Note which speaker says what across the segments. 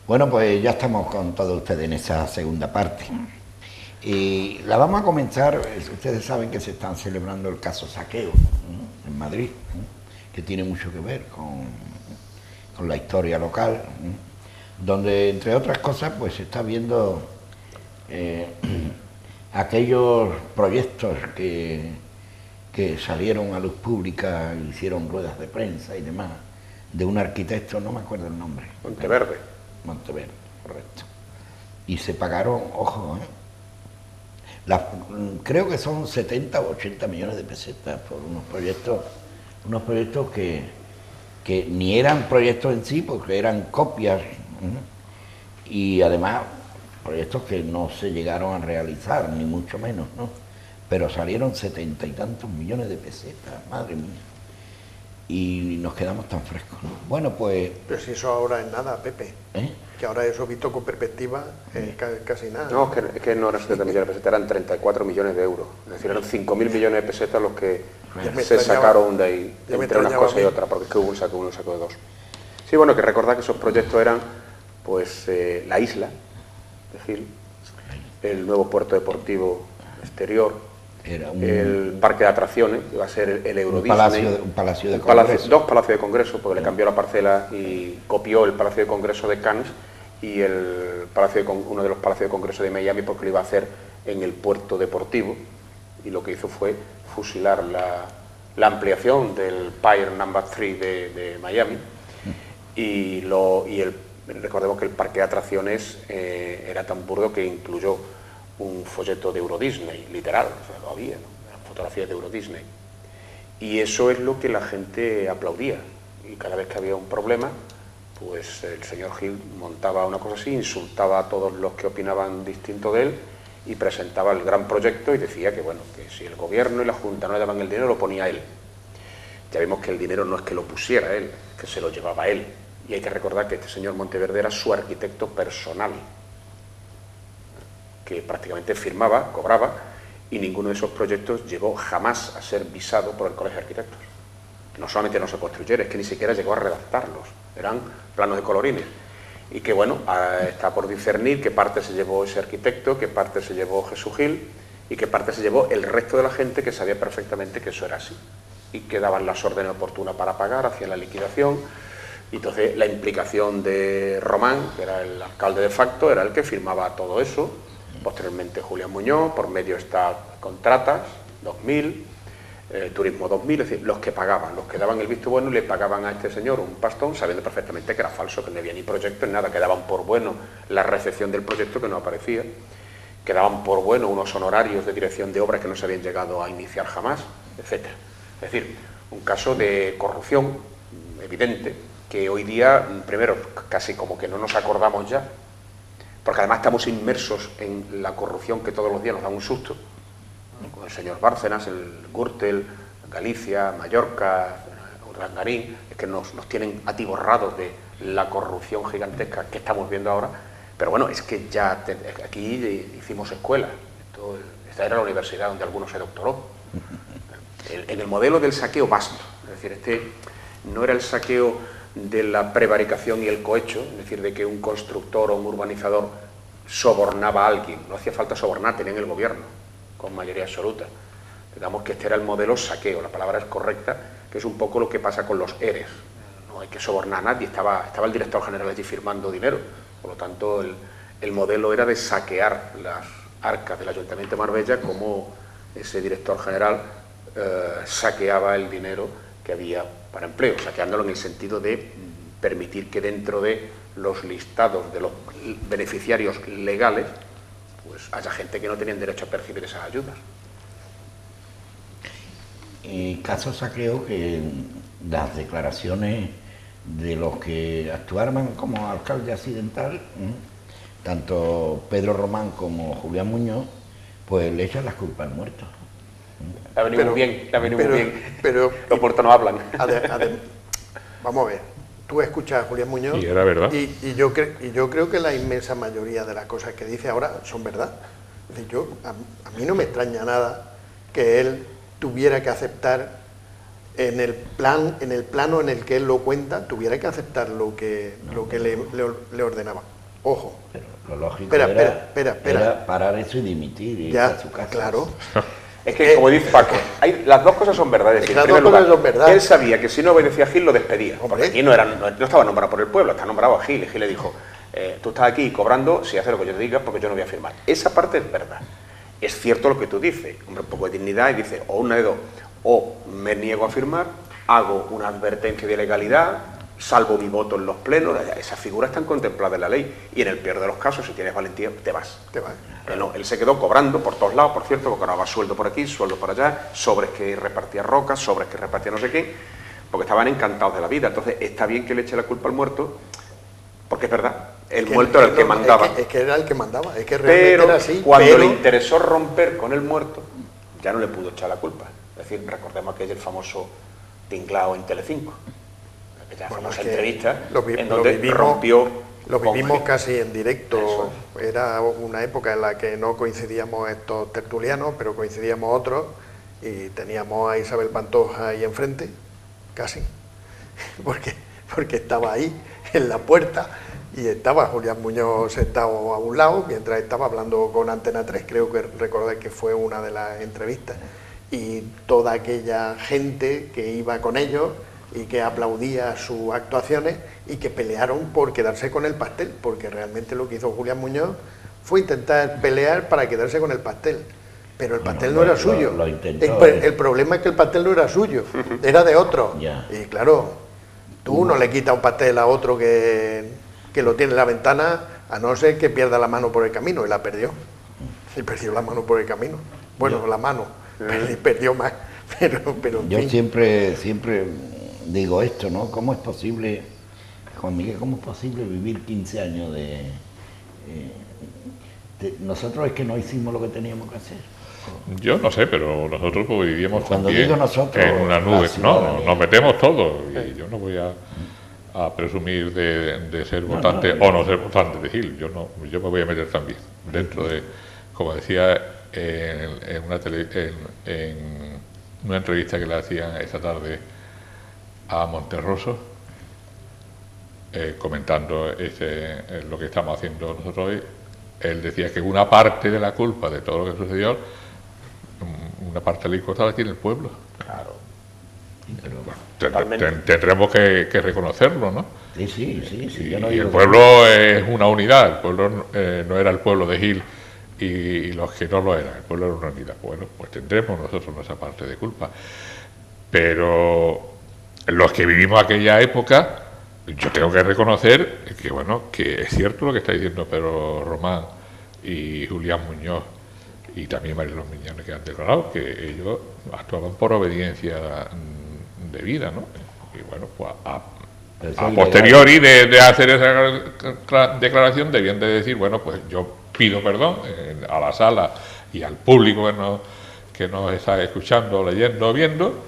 Speaker 1: Bueno, pues ya estamos con todos ustedes en esa segunda parte. Y la vamos a comenzar, ustedes saben que se están celebrando el caso Saqueo, ¿no? En Madrid, ¿no? Que tiene mucho que ver con la historia local, ¿no? Donde, entre otras cosas, pues se está viendo aquellos proyectos que salieron a luz pública, hicieron ruedas de prensa y demás, de un arquitecto, no me acuerdo el nombre. Monteverde, correcto. Y se pagaron, ojo, creo que son 70 o 80 millones de pesetas por unos proyectos que ni eran proyectos en sí, porque eran copias, y además proyectos que no se llegaron a realizar, ni mucho menos, ¿no? Pero salieron 70 y tantos millones de pesetas, madre mía. Y nos quedamos tan frescos, ¿no? Bueno, pues...
Speaker 2: Pero si eso ahora es nada, Pepe. Que ahora eso visto con perspectiva es casi nada.
Speaker 3: No, es que no eran 70 millones de pesetas, eran 34 millones de euros. Es decir, eran 5.000 millones de pesetas los que se sacaron de ahí, entre unas cosas y otras, porque es que hubo un saco de dos. Sí, bueno, que recordar que esos proyectos eran, pues, la isla, es decir, el nuevo puerto deportivo exterior, el parque de atracciones, que va a ser el Euro Disney,
Speaker 1: un palacio de congreso.
Speaker 3: Dos palacios de congreso, porque le cambió la parcela y copió el palacio de congreso de Cannes y uno de los palacios de congreso de Miami, porque lo iba a hacer en el puerto deportivo, y lo que hizo fue fusilar la ampliación del Pier No. 3 de Miami, recordemos que el parque de atracciones era tan burdo que incluyó un folleto de Euro Disney, literal, o sea, lo había, ¿no? Fotografías de Euro Disney. Y eso es lo que la gente aplaudía. Y cada vez que había un problema, pues el señor Gil montaba una cosa así, insultaba a todos los que opinaban distinto de él y presentaba el gran proyecto y decía que, bueno, que si el gobierno y la Junta no le daban el dinero, lo ponía él. Ya vimos que el dinero no es que lo pusiera él, que se lo llevaba él. Y hay que recordar que este señor Monteverde era su arquitecto personal, que prácticamente firmaba, cobraba, y ninguno de esos proyectos llegó jamás a ser visado por el Colegio de Arquitectos. No solamente no se construyeron, es que ni siquiera llegó a redactarlos, eran planos de colorines. Y que bueno, está por discernir qué parte se llevó ese arquitecto, qué parte se llevó Jesús Gil, y qué parte se llevó el resto de la gente que sabía perfectamente que eso era así, y que daban las órdenes oportunas para pagar, hacían la liquidación. Y entonces la implicación de Román, que era el alcalde de facto, era el que firmaba todo eso. Posteriormente Julián Muñoz, por medio está Contratas, 2000, Turismo 2000, es decir, los que pagaban, los que daban el visto bueno y le pagaban a este señor un pastón, sabiendo perfectamente que era falso, que no había ni proyecto ni nada, que daban por bueno la recepción del proyecto que no aparecía, que daban por bueno unos honorarios de dirección de obras que no se habían llegado a iniciar jamás, etc. Es decir, un caso de corrupción evidente, que hoy día, primero, casi como que no nos acordamos ya, porque además estamos inmersos en la corrupción que todos los días nos da un susto, con el señor Bárcenas, el Gürtel, Galicia, Mallorca, Urdangarín, es que nos tienen atiborrados de la corrupción gigantesca que estamos viendo ahora. Pero bueno, es que ya aquí hicimos escuela, esta era la universidad donde algunos se doctoró. En el modelo del saqueo vasto, es decir, este no era el saqueo de la prevaricación y el cohecho, es decir, de que un constructor o un urbanizador sobornaba a alguien, no hacía falta sobornar, tenían el gobierno con mayoría absoluta. Digamos que este era el modelo saqueo, la palabra es correcta, que es un poco lo que pasa con los ERES. No hay que sobornar a nadie, estaba el director general allí firmando dinero, por lo tanto el modelo era de saquear las arcas del Ayuntamiento de Marbella, como ese director general saqueaba el dinero que había para empleo, saqueándolo en el sentido de permitir que dentro de los listados de los beneficiarios legales pues haya gente que no tenía derecho a percibir esas ayudas.
Speaker 1: Caso saqueo que las declaraciones de los que actuaron como alcalde accidental, tanto Pedro Román como Julián Muñoz, pues le echan las culpas al muerto.
Speaker 3: Le ha venido muy bien, pero los muertos no hablan.
Speaker 2: Vamos a ver, tú escuchas a Julián Muñoz
Speaker 4: y era verdad.
Speaker 2: Y yo creo que la inmensa mayoría de las cosas que dice ahora son verdad. Es decir, a mí no me extraña nada que él tuviera que aceptar en el plano en el que él lo cuenta, tuviera que aceptar lo que le ordenaba. Ojo.
Speaker 1: Pero lo lógico era parar eso y dimitir y irse a su casa.
Speaker 2: Claro.
Speaker 3: Es que, como dice Paco, las dos cosas son verdades. En primer lugar, él sabía que si no obedecía a Gil lo despedía. Porque aquí no estaba nombrado por el pueblo, está nombrado a Gil. Y Gil le dijo, tú estás aquí cobrando si haces lo que yo te diga porque yo no voy a firmar. Esa parte es verdad. Es cierto lo que tú dices, hombre, un poco de dignidad, y dices, o una de dos, o me niego a firmar, hago una advertencia de legalidad, salvo mi voto en los plenos. Esas figuras están contempladas en la ley, y en el peor de los casos, si tienes valentía, te vas. Él se quedó cobrando por todos lados, por cierto, porque cobraba sueldo por aquí, sueldo por allá, sobres que repartía rocas, sobres que repartía no sé qué, porque estaban encantados de la vida. Entonces está bien que le eche la culpa al muerto, porque es verdad, el muerto era el que mandaba.
Speaker 2: Es que era el que mandaba, es que realmente
Speaker 3: pero
Speaker 2: era así.
Speaker 3: Cuando le interesó romper con el muerto, ya no le pudo echar la culpa. Es decir, recordemos aquel famoso tinglao en Telecinco, aquella famosa entrevista en donde rompió.
Speaker 2: Lo vivimos casi en directo. Era una época en la que no coincidíamos estos tertulianos, pero coincidíamos otros, y teníamos a Isabel Pantoja ahí enfrente, casi, porque estaba ahí en la puerta, y estaba Julián Muñoz sentado a un lado mientras estaba hablando con Antena 3, creo que recordé que fue una de las entrevistas, y toda aquella gente que iba con ellos y que aplaudía sus actuaciones y que pelearon por quedarse con el pastel, porque realmente lo que hizo Julián Muñoz fue intentar pelear para quedarse con el pastel, pero el pastel no era suyo.
Speaker 1: Lo intentó,
Speaker 2: el problema es que el pastel no era suyo, era de otro. Y claro, tú no le quitas un pastel a otro que lo tiene en la ventana, a no ser que pierda la mano por el camino, y la perdió. Y perdió la mano por el camino. Bueno, la mano, perdió más. Pero
Speaker 1: yo siempre digo esto, ¿no? ¿Cómo es posible, Juan Miguel, cómo es posible vivir 15 años de nosotros es que no hicimos lo que teníamos que hacer?
Speaker 4: Yo no sé, pero nosotros pues, vivíamos
Speaker 1: Cuando
Speaker 4: también
Speaker 1: digo nosotros,
Speaker 4: en una nube, ¿no? Nos metemos todos, y yo no voy a presumir de ser votante o no ser votante de Gil. Yo me voy a meter también dentro de, como decía en una entrevista que le hacían esta tarde a Monterroso, comentando lo que estamos haciendo nosotros hoy. Él decía que una parte de la culpa de todo lo que sucedió, una parte de la culpa la tiene el pueblo.
Speaker 3: Claro.
Speaker 4: Bueno, tendremos que reconocerlo, ¿no?
Speaker 1: Sí.
Speaker 4: Yo no digo el pueblo es una unidad. El pueblo no era el pueblo de Gil y los que no lo eran. El pueblo era una unidad. Bueno, pues tendremos nosotros nuestra parte de culpa. Pero los que vivimos aquella época, yo tengo que reconocer que, bueno, que es cierto lo que está diciendo Pedro Román y Julián Muñoz y también Marilón Miñones, que han declarado que ellos actuaban por obediencia debida, ¿no? Y bueno, pues a posteriori de hacer esa declaración debían de decir, bueno, pues yo pido perdón a la sala y al público que nos está escuchando, leyendo, viendo,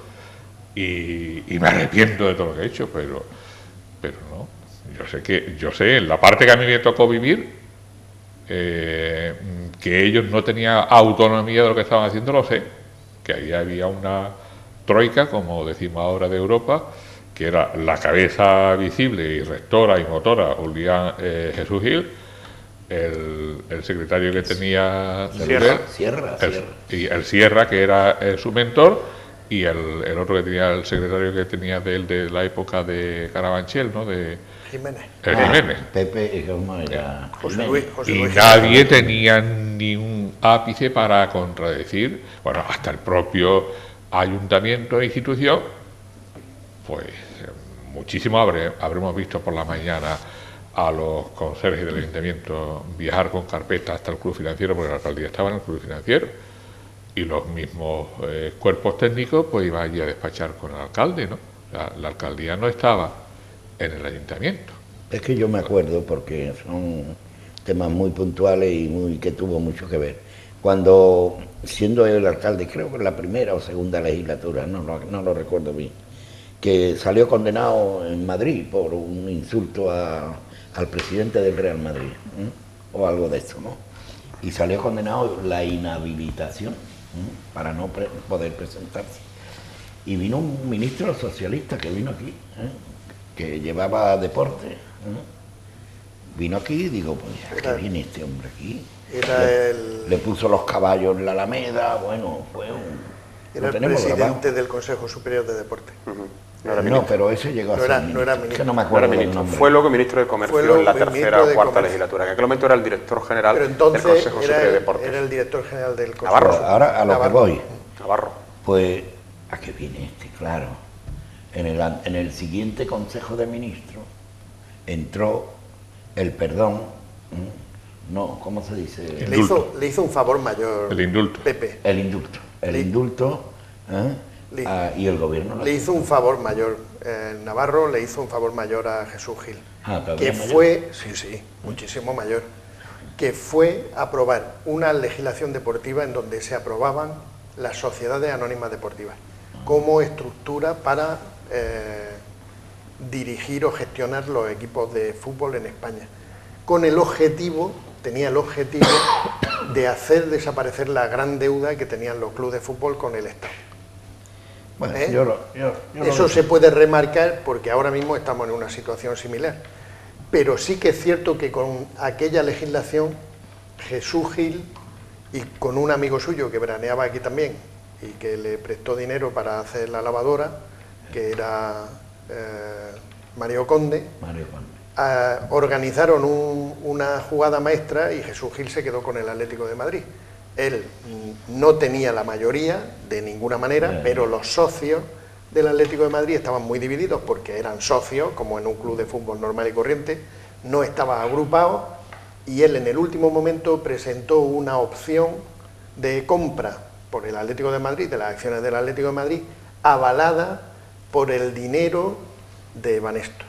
Speaker 4: y me arrepiento de todo lo que he hecho, pero no. Yo sé, en la parte que a mí me tocó vivir, que ellos no tenían autonomía de lo que estaban haciendo, lo sé, que ahí había una troika, como decimos ahora, de Europa, que era la cabeza visible y rectora y motora Julián Jesús Gil, el secretario que tenía
Speaker 1: Sierra.
Speaker 4: Y el Sierra, que era su mentor, y el otro que tenía, el secretario que tenía de él de la época de Carabanchel, ¿no? De
Speaker 2: Jiménez.
Speaker 4: Jiménez.
Speaker 1: Pepe, ¿cómo era?
Speaker 2: José Luis
Speaker 4: y nadie tenía ni un ápice para contradecir, bueno, hasta el propio ayuntamiento e institución, pues muchísimo habremos visto por la mañana a los conserjes del ayuntamiento viajar con carpeta hasta el club financiero, porque la alcaldía estaba en el club financiero, y los mismos cuerpos técnicos pues iban allí a despachar con el alcalde, ¿no? La alcaldía no estaba en el ayuntamiento.
Speaker 1: Es que yo me acuerdo, porque son temas muy puntuales y que tuvo mucho que ver. Cuando, siendo el alcalde, creo que en la primera o segunda legislatura, no lo recuerdo bien, que salió condenado en Madrid por un insulto al presidente del Real Madrid, o algo de eso, ¿no? Y salió condenado la inhabilitación para no poder presentarse. Y vino un ministro socialista que vino aquí, que llevaba deporte, Vino aquí y digo, pues ¿a qué viene este hombre aquí?
Speaker 2: Le
Speaker 1: puso los caballos en la Alameda, bueno, fue un...
Speaker 2: Era el presidente del Consejo Superior de Deporte.
Speaker 1: No, pero ese llegó a ser
Speaker 2: no era
Speaker 1: ministro.
Speaker 2: ministro.
Speaker 1: Que no me acuerdo del
Speaker 3: ministro.
Speaker 1: nombre.
Speaker 3: Fue luego ministro de Comercio en la tercera o cuarta legislatura. En aquel momento era el director general
Speaker 2: pero entonces
Speaker 3: del Consejo Superior de Deportes.
Speaker 2: Era el director general del Consejo.
Speaker 3: Navarro.
Speaker 1: Ahora a lo que voy.
Speaker 3: Navarro.
Speaker 1: Pues, ¿a qué viene este? Claro. En el siguiente Consejo de Ministros entró el perdón, no, ¿cómo se dice?
Speaker 2: Le hizo un favor mayor.
Speaker 4: El indulto.
Speaker 2: Pepe.
Speaker 1: El indulto, y el gobierno.
Speaker 2: Le hizo un favor mayor. Navarro le hizo un favor mayor a Jesús Gil.
Speaker 1: Que
Speaker 2: fue, sí, muchísimo mayor. Que fue aprobar una legislación deportiva en donde se aprobaban las sociedades anónimas deportivas como estructura para dirigir o gestionar los equipos de fútbol en España, tenía el objetivo de hacer desaparecer la gran deuda que tenían los clubes de fútbol con el Estado.
Speaker 1: Bueno,
Speaker 2: eso se puede remarcar porque ahora mismo estamos en una situación similar, pero sí que es cierto que con aquella legislación Jesús Gil, y con un amigo suyo que veraneaba aquí también y que le prestó dinero para hacer la lavadora, que era Mario Conde, organizaron una jugada maestra y Jesús Gil se quedó con el Atlético de Madrid. Él no tenía la mayoría de ninguna manera, pero los socios del Atlético de Madrid estaban muy divididos porque eran socios, como en un club de fútbol normal y corriente, no estaban agrupados, y él en el último momento presentó una opción de compra por el Atlético de Madrid, de las acciones del Atlético de Madrid, avalada por el dinero de Banesto.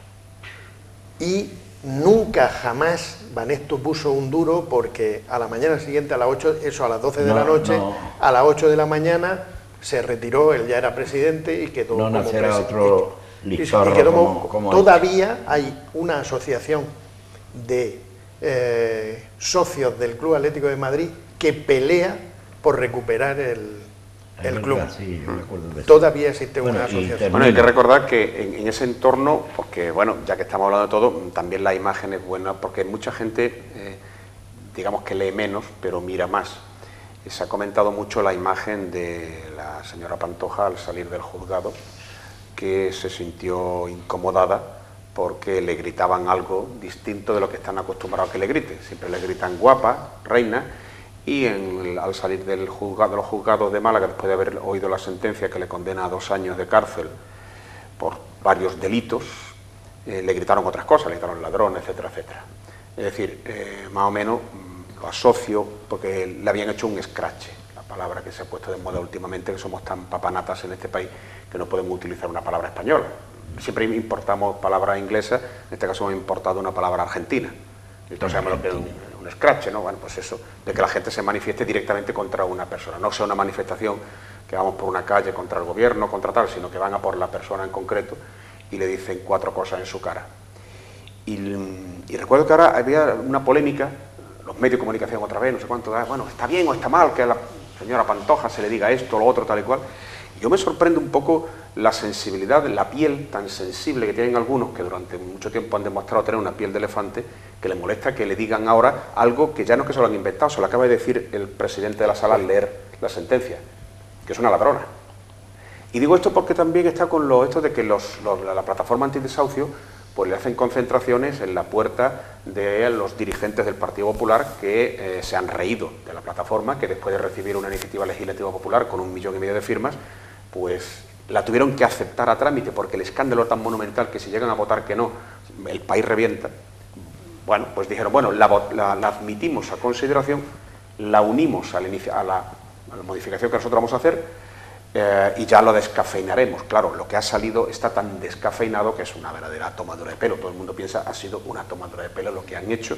Speaker 2: Y nunca jamás Banesto puso un duro, porque a la mañana siguiente, a las 8, eso a las 12 de la noche, a las 8 de la mañana se retiró, él ya era presidente y quedó como presidente.
Speaker 1: Otro listorro como
Speaker 2: todavía hay una asociación de socios del Club Atlético de Madrid que pelea por recuperar el club.
Speaker 1: Sí, yo me acuerdo de eso.
Speaker 2: Todavía existe una asociación.
Speaker 3: Bueno, hay que recordar que en ese entorno, porque bueno, ya que estamos hablando de todo, también la imagen es buena, porque mucha gente, digamos que lee menos, pero mira más. Se ha comentado mucho la imagen de la señora Pantoja al salir del juzgado, que se sintió incomodada porque le gritaban algo distinto de lo que están acostumbrados a que le griten. Siempre le gritan guapa, reina, y al salir de los juzgados de Málaga, después de haber oído la sentencia que le condena a 2 años de cárcel por varios delitos, le gritaron otras cosas, le gritaron ladrón, etcétera, etcétera. Es decir, más o menos lo asocio porque le habían hecho un escrache, la palabra que se ha puesto de moda últimamente, que somos tan papanatas en este país que no podemos utilizar una palabra española. Siempre importamos palabras inglesas, en este caso hemos importado una palabra argentina. Entonces sabemos lo que es un scratch, ¿no? Bueno, pues eso, de que la gente se manifieste directamente contra una persona, no sea una manifestación que vamos por una calle contra el gobierno, contra tal, sino que van a por la persona en concreto y le dicen 4 cosas en su cara. Y recuerdo que ahora había una polémica, los medios de comunicación otra vez, no sé cuánto, bueno, está bien o está mal que a la señora Pantoja se le diga esto, lo otro, tal y cual. Y yo me sorprende un poco la sensibilidad, la piel tan sensible que tienen algunos, que durante mucho tiempo han demostrado tener una piel de elefante, que les molesta que le digan ahora algo que ya no es que se lo han inventado, se lo acaba de decir el presidente de la sala al leer la sentencia, que es una ladrona. Y digo esto porque también está con esto de que la plataforma antidesahucio pues le hacen concentraciones en la puerta de los dirigentes del Partido Popular que se han reído de la plataforma, que después de recibir una iniciativa legislativa popular con 1,5 millones de firmas, pues la tuvieron que aceptar a trámite, porque el escándalo es tan monumental que si llegan a votar que no, el país revienta. Bueno, pues dijeron, bueno, la admitimos a consideración, la unimos a la modificación que nosotros vamos a hacer, y ya lo descafeinaremos. Claro, lo que ha salido está tan descafeinado que es una verdadera tomadura de pelo. Todo el mundo piensa ha sido una tomadura de pelo lo que han hecho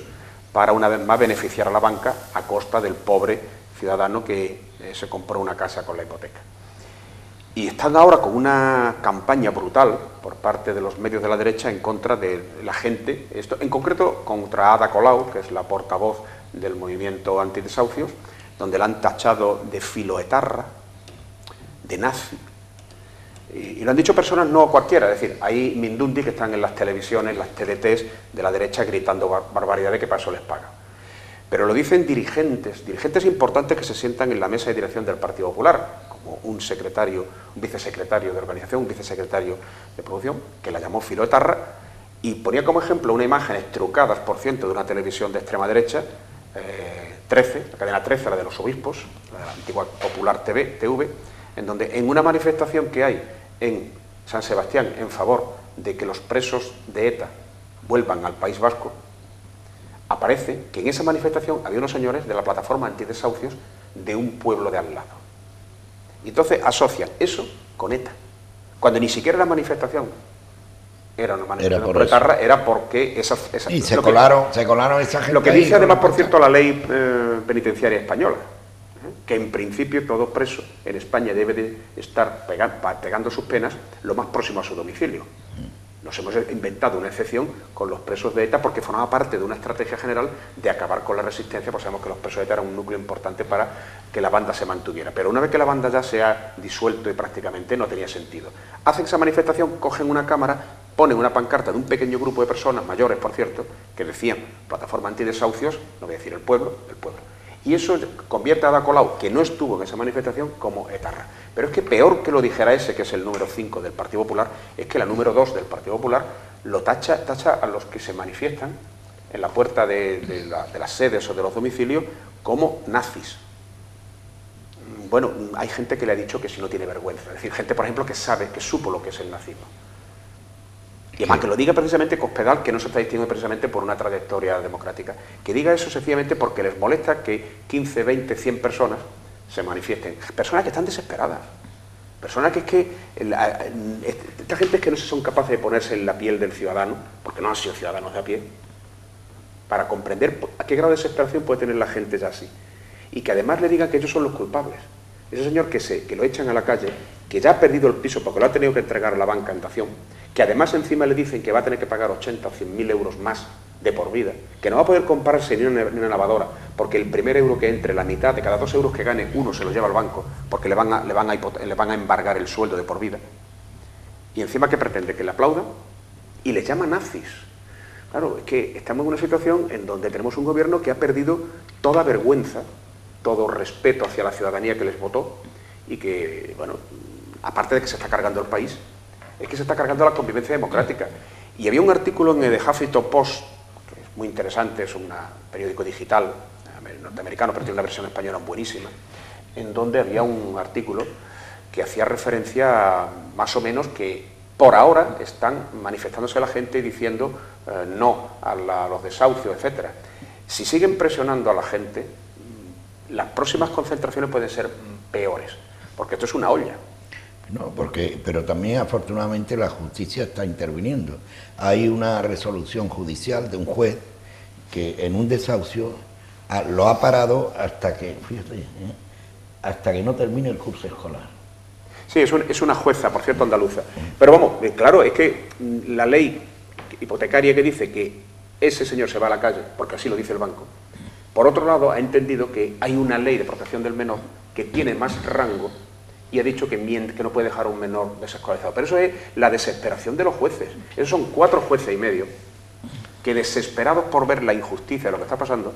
Speaker 3: para una vez más beneficiar a la banca a costa del pobre ciudadano que se compró una casa con la hipoteca. Y están ahora con una campaña brutal por parte de los medios de la derecha en contra de la gente, esto, en concreto contra Ada Colau, que es la portavoz del movimiento antidesahucios, donde la han tachado de filoetarra, de nazi, Y lo han dicho personas no cualquiera, es decir, hay mindundi que están en las televisiones, las TDTs de la derecha gritando barbaridades que para eso les pagan. Pero lo dicen dirigentes importantes que se sientan en la mesa de dirección del Partido Popular, como un secretario, un vicesecretario de organización, un vicesecretario de producción, que la llamó filoetarra, y ponía como ejemplo una imagen estrucadas, por cierto, de una televisión de extrema derecha, 13, la cadena 13, la de los obispos, la antigua Popular TV, en donde en una manifestación que hay en San Sebastián en favor de que los presos de ETA vuelvan al País Vasco, aparece que en esa manifestación había unos señores de la plataforma antidesahucios de un pueblo de al lado. Y entonces asocian eso con ETA, cuando ni siquiera la manifestación era una manifestación proetarra, era porque esa
Speaker 1: y se colaron esa gente.
Speaker 3: Lo que dice además, por cierto, la ley penitenciaria española, que en principio todo preso en España debe de estar pegando sus penas lo más próximo a su domicilio. Nos hemos inventado una excepción con los presos de ETA porque formaba parte de una estrategia general de acabar con la resistencia, pues sabemos que los presos de ETA eran un núcleo importante para que la banda se mantuviera. Pero una vez que la banda ya se ha disuelto y prácticamente no tenía sentido. Hacen esa manifestación, cogen una cámara, ponen una pancarta de un pequeño grupo de personas, mayores por cierto, que decían plataforma antidesahucios, no voy a decir el pueblo. Y eso convierte a Ada Colau, que no estuvo en esa manifestación, como etarra. Pero es que peor que lo dijera ese, que es el número 5 del Partido Popular, es que la número 2 del Partido Popular lo tacha a los que se manifiestan en la puerta de las sedes o de los domicilios como nazis. Bueno, hay gente que le ha dicho que si no tiene vergüenza. Es decir, gente, por ejemplo, que supo lo que es el nazismo. Y además que lo diga precisamente Cospedal, que no se está distinguiendo precisamente por una trayectoria democrática. Que diga eso sencillamente porque les molesta que 15, 20, 100 personas se manifiesten. Personas que están desesperadas. Personas que esta gente es que no son capaces de ponerse en la piel del ciudadano, porque no han sido ciudadanos de a pie, para comprender a qué grado de desesperación puede tener la gente ya así. Y que además le digan que ellos son los culpables. Ese señor que lo echan a la calle, que ya ha perdido el piso porque lo ha tenido que entregar a la banca en dación, que además encima le dicen que va a tener que pagar 80 o 100.000 euros más de por vida, que no va a poder comprarse ni una lavadora, porque el primer euro que entre, la mitad de cada 2 euros que gane, uno se lo lleva al banco, porque le van a embargar el sueldo de por vida. Y encima, ¿qué pretende? Que le aplaudan y le llama nazis. Claro, es que estamos en una situación en donde tenemos un gobierno que ha perdido toda vergüenza, todo respeto hacia la ciudadanía que les votó y que, bueno, aparte de que se está cargando el país, es que se está cargando la convivencia democrática. Y había un artículo en The Huffington Post, que es muy interesante, es un periódico digital norteamericano, pero tiene una versión española buenísima, en donde había un artículo que hacía referencia más o menos que por ahora están manifestándose la gente diciendo no a los desahucios, etcétera. Si siguen presionando a la gente, las próximas concentraciones pueden ser peores, porque esto es una olla.
Speaker 1: No, pero también afortunadamente la justicia está interviniendo. Hay una resolución judicial de un juez que en un desahucio lo ha parado hasta que, fíjate, hasta que no termine el curso escolar.
Speaker 3: Sí, es una jueza, por cierto, andaluza. Pero vamos, claro, es que la ley hipotecaria que dice que ese señor se va a la calle, porque así lo dice el banco, por otro lado ha entendido que hay una ley de protección del menor que tiene más rango y ha dicho que no puede dejar a un menor desescolarizado. Pero eso es la desesperación de los jueces. Esos son 4 jueces y medio que, desesperados por ver la injusticia de lo que está pasando,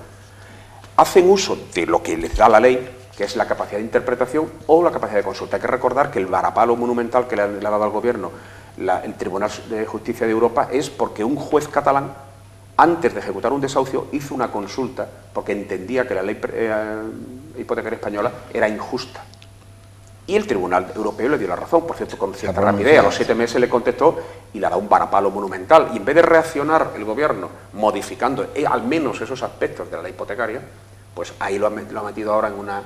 Speaker 3: hacen uso de lo que les da la ley, que es la capacidad de interpretación o la capacidad de consulta. Hay que recordar que el varapalo monumental que le ha dado al gobierno el Tribunal de Justicia de Europa es porque un juez catalán, antes de ejecutar un desahucio, hizo una consulta porque entendía que la ley hipotecaria española era injusta. Y el Tribunal Europeo le dio la razón, por cierto, con cierta rapidez. A los 7 meses le contestó y le ha dado un varapalo monumental. Y en vez de reaccionar el gobierno modificando al menos esos aspectos de la ley hipotecaria, pues ahí lo ha metido ahora en una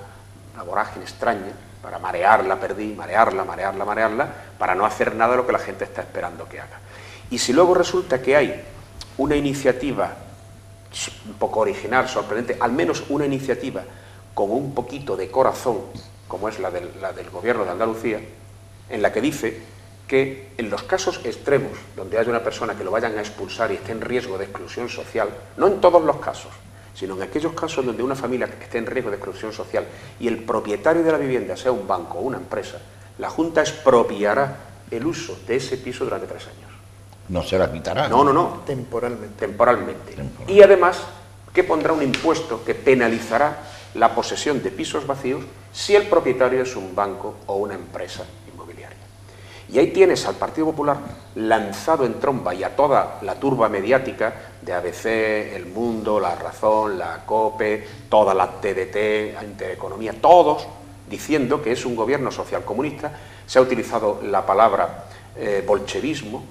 Speaker 3: vorágine extraña para marearla, marearla, para no hacer nada de lo que la gente está esperando que haga. Y si luego resulta que hay una iniciativa un poco original, sorprendente, al menos una iniciativa con un poquito de corazón, como es la del gobierno de Andalucía, en la que dice que en los casos extremos, donde haya una persona que lo vayan a expulsar y esté en riesgo de exclusión social, no en todos los casos, sino en aquellos casos donde una familia esté en riesgo de exclusión social y el propietario de la vivienda sea un banco o una empresa, la Junta expropiará el uso de ese piso durante 3 años.
Speaker 1: No se la quitará.
Speaker 3: No. Temporalmente. Y además que pondrá un impuesto que penalizará la posesión de pisos vacíos si el propietario es un banco o una empresa inmobiliaria. Y ahí tienes al Partido Popular lanzado en tromba y a toda la turba mediática de ABC, El Mundo, La Razón, la COPE, toda la TDT, Intereconomía, todos diciendo que es un gobierno socialcomunista. Se ha utilizado la palabra bolchevismo.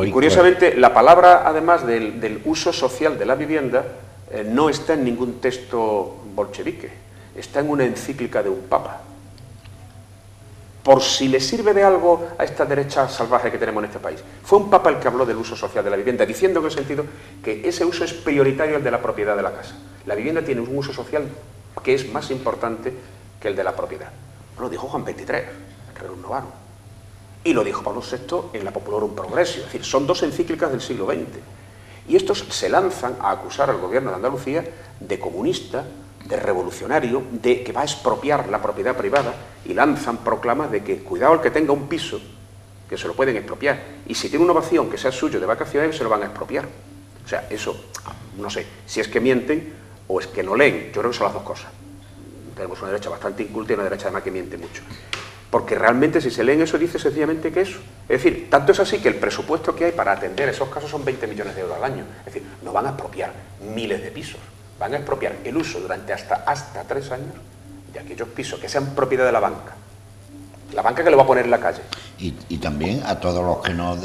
Speaker 3: Y curiosamente, la palabra, además del uso social de la vivienda, no está en ningún texto bolchevique, está en una encíclica de un papa. Por si le sirve de algo a esta derecha salvaje que tenemos en este país. Fue un papa el que habló del uso social de la vivienda, diciendo en el sentido que ese uso es prioritario al de la propiedad de la casa. La vivienda tiene un uso social que es más importante que el de la propiedad. Lo dijo Juan XXIII, que era un novaro. Y lo dijo Pablo VI en la Populorum Progressio. Es decir, son 2 encíclicas del siglo XX. Y estos se lanzan a acusar al gobierno de Andalucía de comunista, de revolucionario, de que va a expropiar la propiedad privada, y lanzan proclamas de que cuidado el que tenga un piso, que se lo pueden expropiar, y si tiene uno vacío, aunque sea suyo de vacaciones, se lo van a expropiar. O sea, eso, no sé, si es que mienten o es que no leen. Yo creo que son las 2 cosas. Tenemos una derecha bastante inculta y una derecha además que miente mucho. Porque realmente si se leen eso dice sencillamente que eso. Es decir, tanto es así que el presupuesto que hay para atender esos casos son 20 millones de euros al año. Es decir, no van a expropiar miles de pisos, van a expropiar el uso durante hasta 3 años de aquellos pisos que sean propiedad de la banca que lo va a poner en la calle.
Speaker 1: Y también a todos los que no...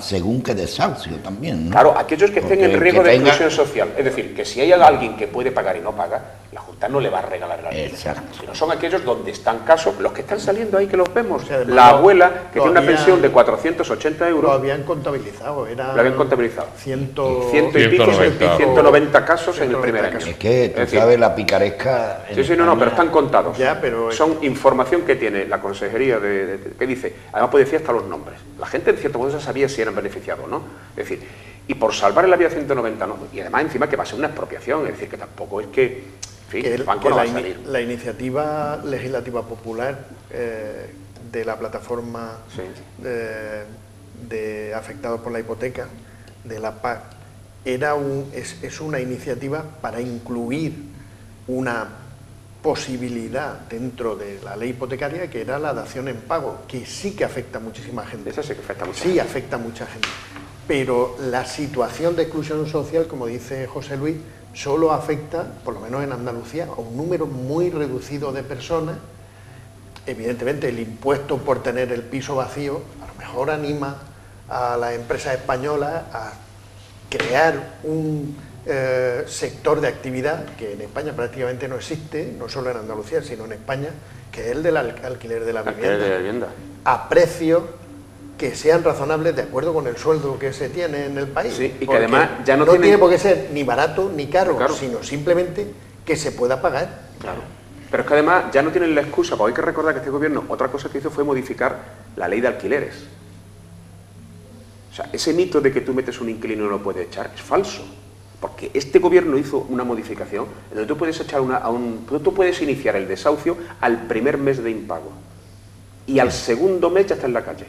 Speaker 1: según qué desahucio también, ¿no?
Speaker 3: Claro, aquellos que estén
Speaker 1: Porque
Speaker 3: en riesgo
Speaker 1: que
Speaker 3: de
Speaker 1: tenga...
Speaker 3: exclusión social. Es decir, que si hay alguien que puede pagar y no paga, la Junta no le va a regalar la vivienda.
Speaker 1: Exacto.
Speaker 3: Sino son aquellos donde están casos, los que están saliendo ahí que los vemos.
Speaker 2: O sea, además,
Speaker 3: la abuela que tiene una pensión de 480 euros.
Speaker 2: Lo habían contabilizado.
Speaker 3: Lo habían contabilizado.
Speaker 2: Ciento
Speaker 3: y pico, 190 casos en el primer año.
Speaker 1: Es que tú
Speaker 3: decir,
Speaker 1: sabes la picaresca...
Speaker 3: Sí, no, pero están contados.
Speaker 2: Ya, pero...
Speaker 3: Son información que tiene la consejería que dice, además puede decir hasta los nombres. La gente en cierto modo ya sabía si eran beneficiados o no. Es decir, y por salvar en la vía 190, ¿no? Y además encima que va a ser una expropiación, es decir, que tampoco es que, en fin,
Speaker 2: que
Speaker 3: el banco no va a salir.
Speaker 2: La iniciativa legislativa popular de la plataforma de afectados por la hipoteca, de la PAC, es una iniciativa para incluir una posibilidad dentro de la ley hipotecaria, que era la dación en pago, que sí que afecta a muchísima gente.
Speaker 3: Esa sí que afecta a mucha
Speaker 2: gente.
Speaker 3: gente.
Speaker 2: Afecta a mucha gente. Pero la situación de exclusión social, como dice José Luis, solo afecta, por lo menos en Andalucía, a un número muy reducido de personas. Evidentemente, el impuesto por tener el piso vacío a lo mejor anima a las empresas españolas a crear un sector de actividad que en España prácticamente no existe, no solo en Andalucía, sino en España, que es el del alquiler de la vivienda. A precios que sean razonables de acuerdo con el sueldo que se tiene en el país.
Speaker 3: Sí, y que además ya no
Speaker 2: tiene por qué ser ni barato ni caro, sino simplemente que se pueda pagar.
Speaker 3: Claro. Pero es que además ya no tienen la excusa, porque hay que recordar que este gobierno, otra cosa que hizo fue modificar la ley de alquileres. O sea, ese mito de que tú metes un inquilino y no lo puedes echar es falso. Porque este gobierno hizo una modificación en donde tú puedes echar tú puedes iniciar el desahucio al primer mes de impago. Y al segundo mes ya está en la calle.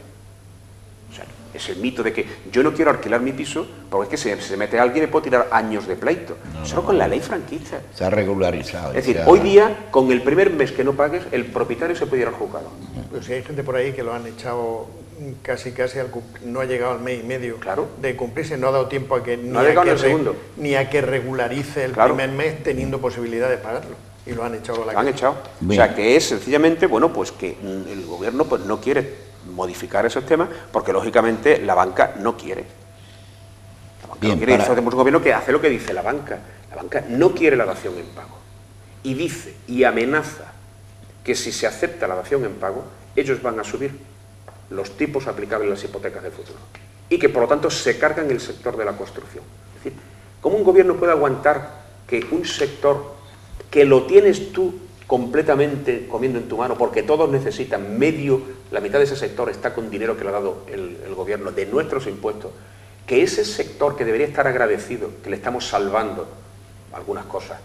Speaker 3: O sea, es el mito de que yo no quiero alquilar mi piso porque es que si se mete alguien me puedo tirar años de pleito. Solo con la ley franquista.
Speaker 1: Se ha regularizado.
Speaker 3: Es decir, hoy día, con el primer mes que no pagues, el propietario se puede ir al juzgado.
Speaker 2: Pues si hay gente por ahí que lo han echado casi no ha llegado al mes y medio de cumplirse, no ha dado tiempo a que ni a que regularice el primer mes teniendo posibilidad de pagarlo. Y lo han echado a la calle.
Speaker 3: Lo han echado. O sea, que es sencillamente, bueno, pues que el gobierno pues no quiere modificar esos temas porque lógicamente la banca no quiere. La banca no quiere. Y tenemos un gobierno que hace lo que dice la banca. La banca no quiere la dación en pago. Y dice y amenaza que si se acepta la dación en pago, ellos van a subir los tipos aplicables en las hipotecas del futuro. Y que por lo tanto se cargan el sector de la construcción. Es decir, ¿cómo un gobierno puede aguantar que un sector que lo tienes tú completamente comiendo en tu mano, porque todos necesitan la mitad de ese sector está con dinero que le ha dado el gobierno de nuestros impuestos, que ese sector que debería estar agradecido, que le estamos salvando algunas cosas,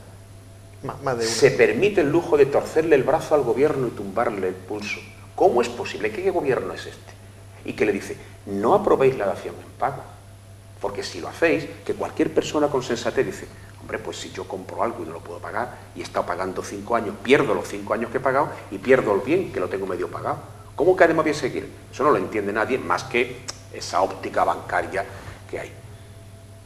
Speaker 2: Más de una.
Speaker 3: Se permite el lujo de torcerle el brazo al gobierno y tumbarle el pulso. ¿Cómo es posible? ¿Qué gobierno es este? Y que le dice, no aprobéis la dación en pago, porque si lo hacéis, que cualquier persona con sensatez dice, hombre, pues si yo compro algo y no lo puedo pagar, y he estado pagando 5 años, pierdo los 5 años que he pagado y pierdo el bien, que lo tengo medio pagado. ¿Cómo que además voy a seguir? Eso no lo entiende nadie, más que esa óptica bancaria que hay.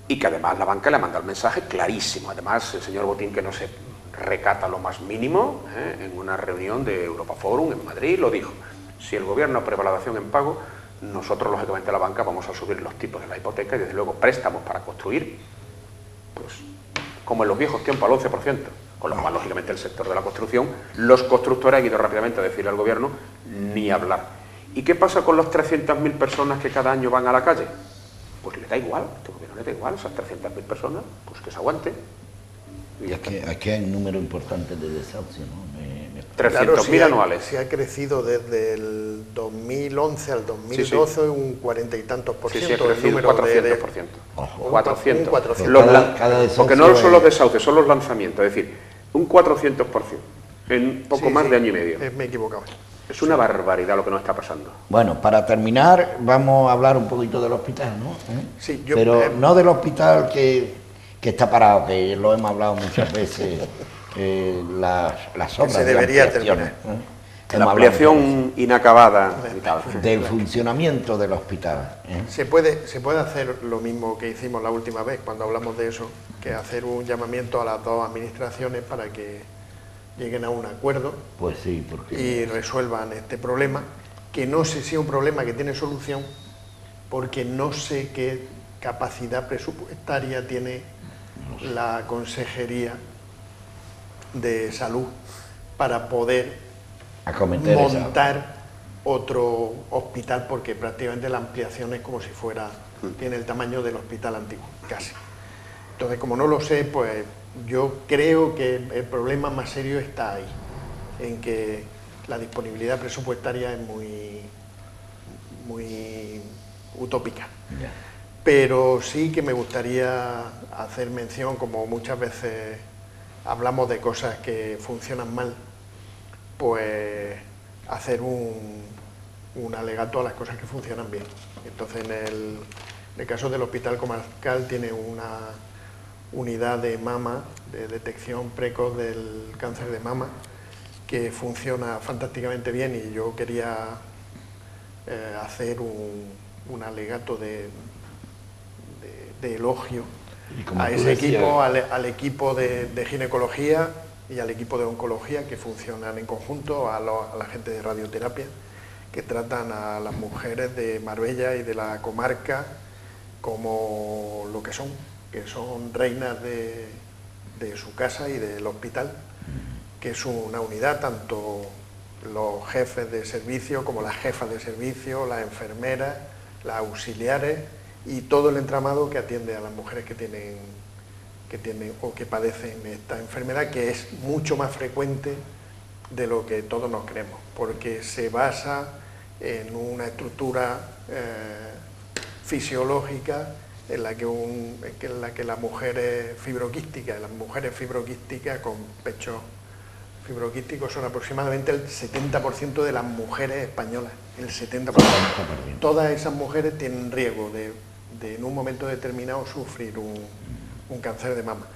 Speaker 3: Y que además la banca le manda el mensaje clarísimo. Además, el señor Botín, que no se recata lo más mínimo, en una reunión de Europa Forum en Madrid, lo dijo. Si el gobierno aprueba la dación en pago, nosotros, lógicamente, la banca vamos a subir los tipos de la hipoteca y, desde luego, préstamos para construir, pues, como en los viejos tiempos, al 11%. Con lo cual, lógicamente, el sector de la construcción, los constructores han ido rápidamente a decirle al gobierno, ni hablar. ¿Y qué pasa con las 300.000 personas que cada año van a la calle? Pues le da igual, a este gobierno le da igual, esas 300.000 personas, pues que se aguante.
Speaker 1: Y aquí hay un número importante de desahucios, ¿no?
Speaker 3: 300.000 anuales.
Speaker 2: Se ha crecido desde el 2011 al 2012 un 40 y tantos por ciento.
Speaker 3: Sí, ha crecido
Speaker 2: el número
Speaker 3: 400%.
Speaker 2: Un
Speaker 3: 400.
Speaker 2: 400.
Speaker 1: Cada desahucio
Speaker 3: Porque no son los
Speaker 1: es-
Speaker 3: desahucios, son los lanzamientos, es decir, un 400%, en poco más de año y medio.
Speaker 2: Me he equivocado.
Speaker 3: Es una barbaridad lo que nos está pasando.
Speaker 1: Bueno, para terminar, vamos a hablar un poquito del hospital, ¿no?
Speaker 2: Sí,
Speaker 1: Pero no del hospital que está parado, que lo hemos hablado muchas veces, las obras
Speaker 2: se
Speaker 1: de
Speaker 2: debería
Speaker 1: ampliación,
Speaker 2: terminar.
Speaker 1: Hemos
Speaker 3: La
Speaker 1: hablado
Speaker 3: ampliación inacabada y tal.
Speaker 1: muchas veces del funcionamiento del hospital.
Speaker 2: Se puede hacer lo mismo que hicimos la última vez cuando hablamos de eso, que hacer un llamamiento a las dos administraciones para que lleguen a un acuerdo
Speaker 1: Pues sí, porque
Speaker 2: y resuelvan este problema, que no sé si es un problema que tiene solución, porque no sé qué capacidad presupuestaria tiene la Consejería de Salud para poder
Speaker 1: acometer esa-
Speaker 2: montar otro hospital, porque prácticamente la ampliación es como si fuera, tiene el tamaño del hospital antiguo, casi. Entonces, como no lo sé, pues yo creo que el problema más serio está ahí, en que la disponibilidad presupuestaria es muy utópica.
Speaker 1: Ya.
Speaker 2: Pero sí que me gustaría hacer mención, como muchas veces hablamos de cosas que funcionan mal, pues hacer un alegato a las cosas que funcionan bien. Entonces, en el caso del Hospital Comarcal tiene una unidad de mama, de detección precoz del cáncer de mama, que funciona fantásticamente bien, y yo quería hacer un alegato de elogio
Speaker 1: Y como
Speaker 2: a
Speaker 1: tú
Speaker 2: ese
Speaker 1: decías-
Speaker 2: equipo, al equipo de ginecología y al equipo de oncología, que funcionan en conjunto, a la gente de radioterapia, que tratan a las mujeres de Marbella y de la comarca como lo que son reinas de su casa y del hospital, que es una unidad, tanto los jefes de servicio como las jefas de servicio, las enfermeras, las auxiliares y todo el entramado que atiende a las mujeres que tienen o que padecen esta enfermedad, que es mucho más frecuente de lo que todos nos creemos, porque se basa en una estructura fisiológica en la que la mujer es fibroquística. Las mujeres fibroquísticas con pechos fibroquísticos son aproximadamente el 70% de las mujeres españolas, el 70%. Todas esas mujeres tienen riesgo de en un momento determinado sufrir un cáncer de mama.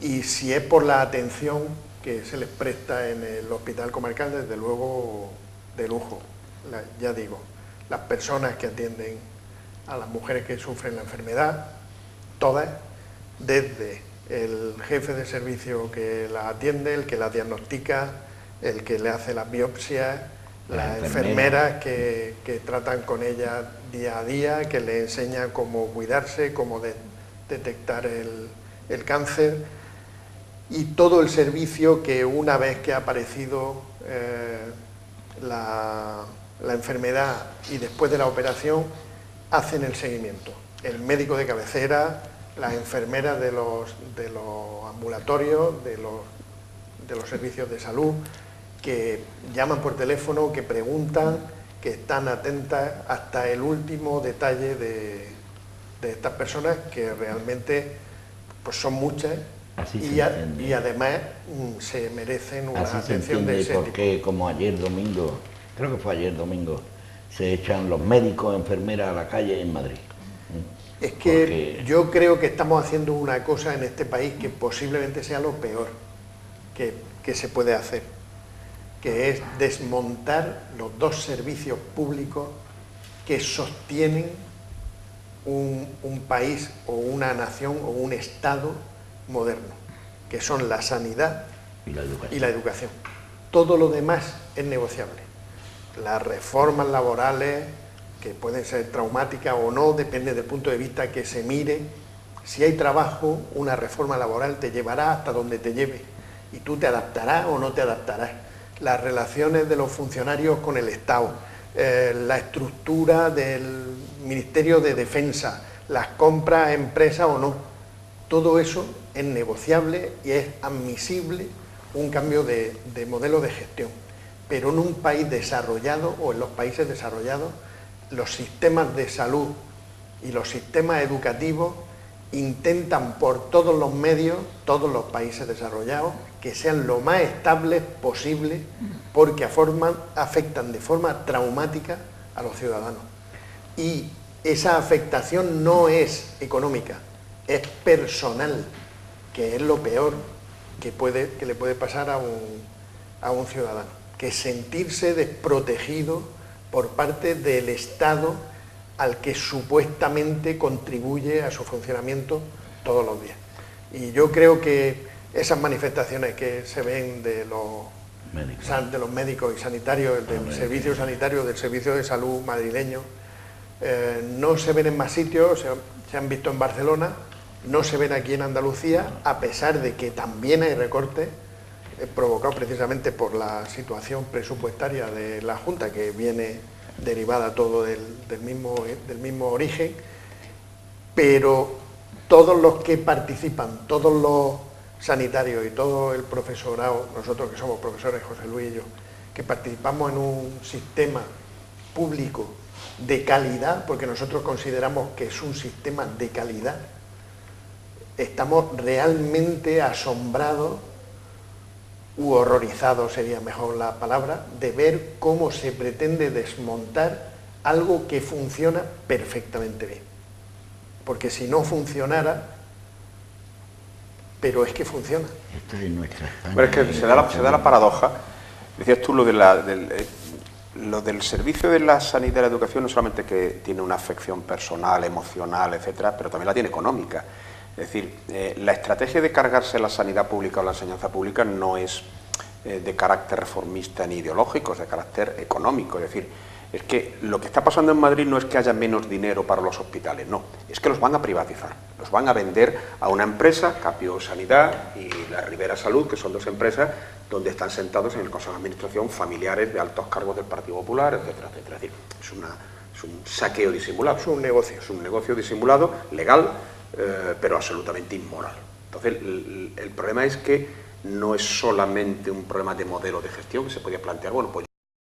Speaker 2: Y si es por la atención que se les presta en el Hospital Comarcal, desde luego de lujo. Ya digo, las personas que atienden a las mujeres que sufren la enfermedad, todas, desde el jefe de servicio que la atiende, el que la diagnostica, el que le hace las biopsias, las enfermeras que tratan con ella día a día, que le enseñan cómo cuidarse, cómo detectar el cáncer, y todo el servicio que, una vez que ha aparecido la enfermedad y después de la operación, hacen el seguimiento. El médico de cabecera, las enfermeras de los ambulatorios, de los servicios de salud, que llaman por teléfono, que preguntan, que están atentas hasta el último detalle de estas personas, que realmente pues son muchas
Speaker 1: Así se
Speaker 2: y
Speaker 1: entiende.
Speaker 2: además se merecen una
Speaker 1: Así se
Speaker 2: atención de
Speaker 1: entiende
Speaker 2: ese
Speaker 1: por
Speaker 2: tipo.
Speaker 1: qué, como ayer domingo, creo que fue ayer domingo, se echan los médicos, enfermeras a la calle en Madrid.
Speaker 2: Es que
Speaker 1: Porque
Speaker 2: yo creo que estamos haciendo una cosa en este país que posiblemente sea lo peor que se puede hacer, que es desmontar los dos servicios públicos que sostienen un país o una nación o un Estado moderno, que son la sanidad
Speaker 1: y la educación.
Speaker 2: y la educación. Todo lo demás es negociable. Las reformas laborales, que pueden ser traumáticas o no, depende del punto de vista que se mire. Si hay trabajo, una reforma laboral te llevará hasta donde te lleve y tú te adaptarás o no te adaptarás. Las relaciones de los funcionarios con el Estado, la estructura del Ministerio de Defensa, las compras a empresas o no, todo eso es negociable y es admisible un cambio de modelo de gestión. Pero en un país desarrollado o en los países desarrollados, los sistemas de salud y los sistemas educativos intentan por todos los medios, todos los países desarrollados, que sean lo más estables posible, porque afectan de forma traumática a los ciudadanos. Y esa afectación no es económica, es personal, que es lo peor que le puede pasar a un ciudadano, que sentirse desprotegido por parte del Estado al que supuestamente contribuye a su funcionamiento todos los días. Y yo creo que esas manifestaciones que se ven de los médicos y sanitarios, del servicio sanitario, del servicio de salud madrileño, no se ven en más sitios, se han visto en Barcelona, no se ven aquí en Andalucía, a pesar de que también hay recortes provocados precisamente por la situación presupuestaria de la Junta, que viene derivada todo del mismo origen, pero todos los que participan, todos los sanitarios y todo el profesorado, nosotros que somos profesores, José Luis y yo, que participamos en un sistema público de calidad, porque nosotros consideramos que es un sistema de calidad, estamos realmente asombrados u horrorizado sería mejor la palabra, de ver cómo se pretende desmontar algo que funciona perfectamente bien. Porque si no funcionara, pero es que funciona.
Speaker 1: Esta es nuestra España.
Speaker 3: Pero es que se da la paradoja. Decías tú lo del servicio de la sanidad y de la educación, no solamente que tiene una afección personal, emocional, etcétera, pero también la tiene económica. Es decir, la estrategia de cargarse la sanidad pública o la enseñanza pública no es de carácter reformista ni ideológico, es de carácter económico. Es decir, es que lo que está pasando en Madrid no es que haya menos dinero para los hospitales, no, es que los van a privatizar, los van a vender a una empresa, Capio Sanidad y la Ribera Salud, que son dos empresas donde están sentados en el Consejo de Administración familiares de altos cargos del Partido Popular, etcétera, etcétera. Es decir, es un saqueo disimulado.
Speaker 2: Es un negocio.
Speaker 3: Es un negocio disimulado, legal, pero absolutamente inmoral. Entonces, el problema es que no es solamente un problema de modelo de gestión que se podía plantear, bueno, pues